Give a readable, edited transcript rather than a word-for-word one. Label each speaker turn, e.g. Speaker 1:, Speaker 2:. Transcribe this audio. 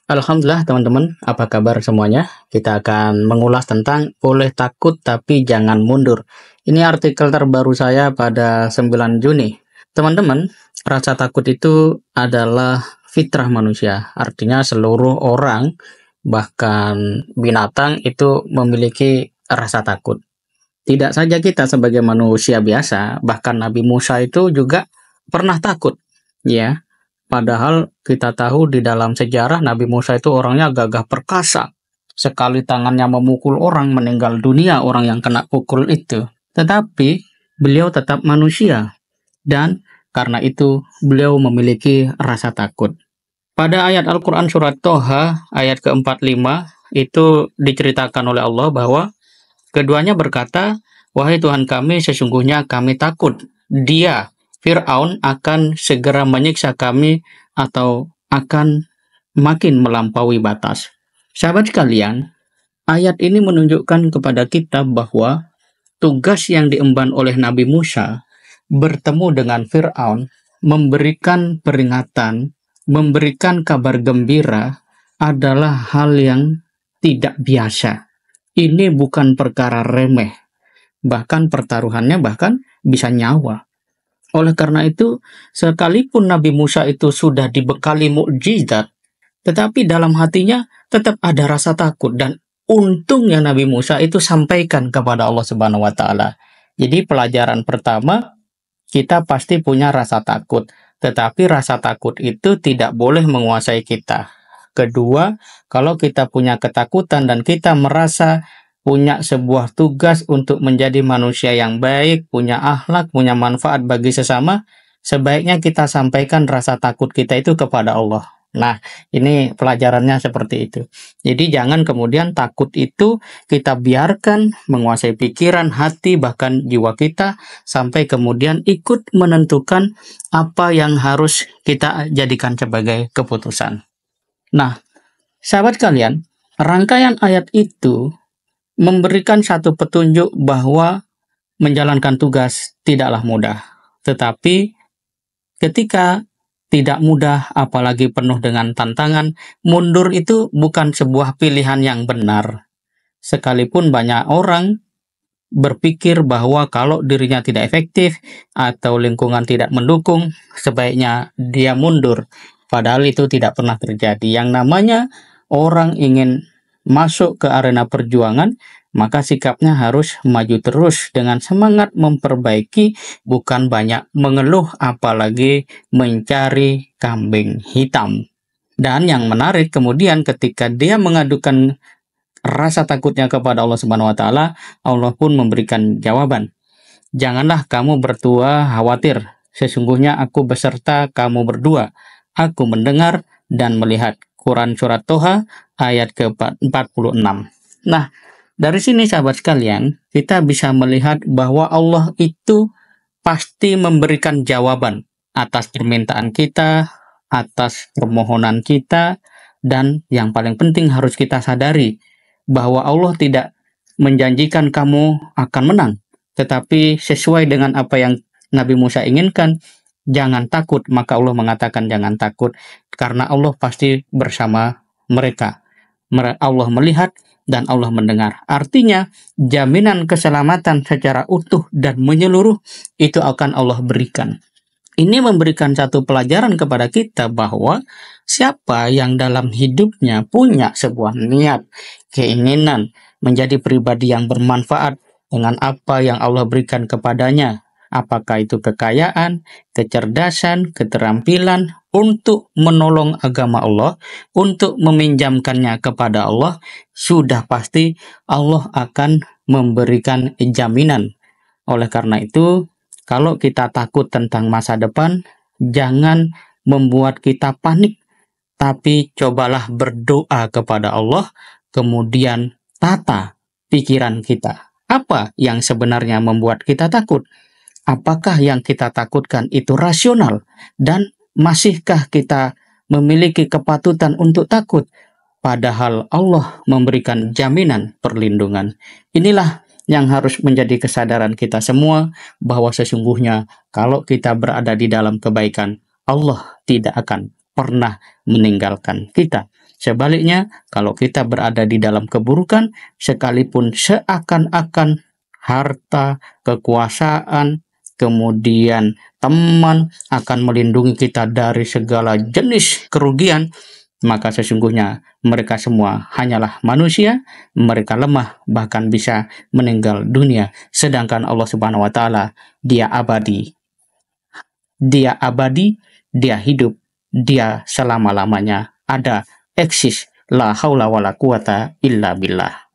Speaker 1: Alhamdulillah teman-teman, apa kabar semuanya? Kita akan mengulas tentang boleh takut tapi jangan mundur. Ini artikel terbaru saya pada 9 Juni. Teman-teman, rasa takut itu adalah fitrah manusia. Artinya seluruh orang, bahkan binatang itu memiliki rasa takut. Tidak saja kita sebagai manusia biasa, bahkan Nabi Musa itu juga pernah takut. Ya, padahal kita tahu di dalam sejarah Nabi Musa itu orangnya gagah perkasa. Sekali tangannya memukul orang, meninggal dunia orang yang kena pukul itu. Tetapi beliau tetap manusia. Dan karena itu beliau memiliki rasa takut. Pada ayat Al-Quran surat Toha ayat ke-45 itu diceritakan oleh Allah bahwa keduanya berkata, "Wahai Tuhan kami, sesungguhnya kami takut. Dia Fir'aun akan segera menyiksa kami atau akan makin melampaui batas." Sahabat sekalian, ayat ini menunjukkan kepada kita bahwa tugas yang diemban oleh Nabi Musa bertemu dengan Fir'aun, memberikan peringatan, memberikan kabar gembira adalah hal yang tidak biasa. Ini bukan perkara remeh, bahkan pertaruhannya bahkan bisa nyawa. Oleh karena itu, sekalipun Nabi Musa itu sudah dibekali mukjizat, tetapi dalam hatinya tetap ada rasa takut, dan untungnya Nabi Musa itu sampaikan kepada Allah Subhanahu wa taala. Jadi pelajaran pertama, kita pasti punya rasa takut, tetapi rasa takut itu tidak boleh menguasai kita. Kedua, kalau kita punya ketakutan dan kita merasa punya sebuah tugas untuk menjadi manusia yang baik, punya akhlak, punya manfaat bagi sesama, sebaiknya kita sampaikan rasa takut kita itu kepada Allah. Nah, ini pelajarannya seperti itu. Jadi jangan kemudian takut itu kita biarkan menguasai pikiran, hati, bahkan jiwa kita, sampai kemudian ikut menentukan apa yang harus kita jadikan sebagai keputusan. Nah, sahabat kalian, rangkaian ayat itu memberikan satu petunjuk bahwa menjalankan tugas tidaklah mudah. Tetapi ketika tidak mudah, apalagi penuh dengan tantangan, mundur itu bukan sebuah pilihan yang benar. Sekalipun banyak orang berpikir bahwa kalau dirinya tidak efektif atau lingkungan tidak mendukung, sebaiknya dia mundur. Padahal itu tidak pernah terjadi. Yang namanya orang ingin masuk ke arena perjuangan, maka sikapnya harus maju terus dengan semangat memperbaiki, bukan banyak mengeluh apalagi mencari kambing hitam. Dan yang menarik kemudian ketika dia mengadukan rasa takutnya kepada Allah Subhanahu wa taala, Allah pun memberikan jawaban. "Janganlah kamu berdua khawatir, sesungguhnya aku beserta kamu berdua. Aku mendengar dan melihat." Quran surat Toha ayat ke-46. Nah, dari sini sahabat sekalian, kita bisa melihat bahwa Allah itu pasti memberikan jawaban atas permintaan kita, atas permohonan kita, dan yang paling penting harus kita sadari bahwa Allah tidak menjanjikan kamu akan menang, tetapi sesuai dengan apa yang Nabi Musa inginkan, jangan takut, maka Allah mengatakan jangan takut, karena Allah pasti bersama mereka. Allah melihat dan Allah mendengar. Artinya, jaminan keselamatan secara utuh dan menyeluruh itu akan Allah berikan. Ini memberikan satu pelajaran kepada kita bahwa siapa yang dalam hidupnya punya sebuah niat, keinginan menjadi pribadi yang bermanfaat dengan apa yang Allah berikan kepadanya, apakah itu kekayaan, kecerdasan, keterampilan untuk menolong agama Allah, untuk meminjamkannya kepada Allah, sudah pasti Allah akan memberikan jaminan. Oleh karena itu, kalau kita takut tentang masa depan, jangan membuat kita panik, tapi cobalah berdoa kepada Allah, kemudian tata pikiran kita. Apa yang sebenarnya membuat kita takut? Apakah yang kita takutkan itu rasional? Dan masihkah kita memiliki kepatutan untuk takut? Padahal Allah memberikan jaminan perlindungan. Inilah yang harus menjadi kesadaran kita semua, bahwa sesungguhnya kalau kita berada di dalam kebaikan, Allah tidak akan pernah meninggalkan kita. Sebaliknya, kalau kita berada di dalam keburukan, sekalipun seakan-akan harta, kekuasaan, kemudian teman akan melindungi kita dari segala jenis kerugian, maka sesungguhnya mereka semua hanyalah manusia, mereka lemah, bahkan bisa meninggal dunia. Sedangkan Allah Subhanahu wa Ta'ala, Dia abadi, Dia hidup, Dia selama-lamanya ada, eksis. La haula wala quwata illa billah.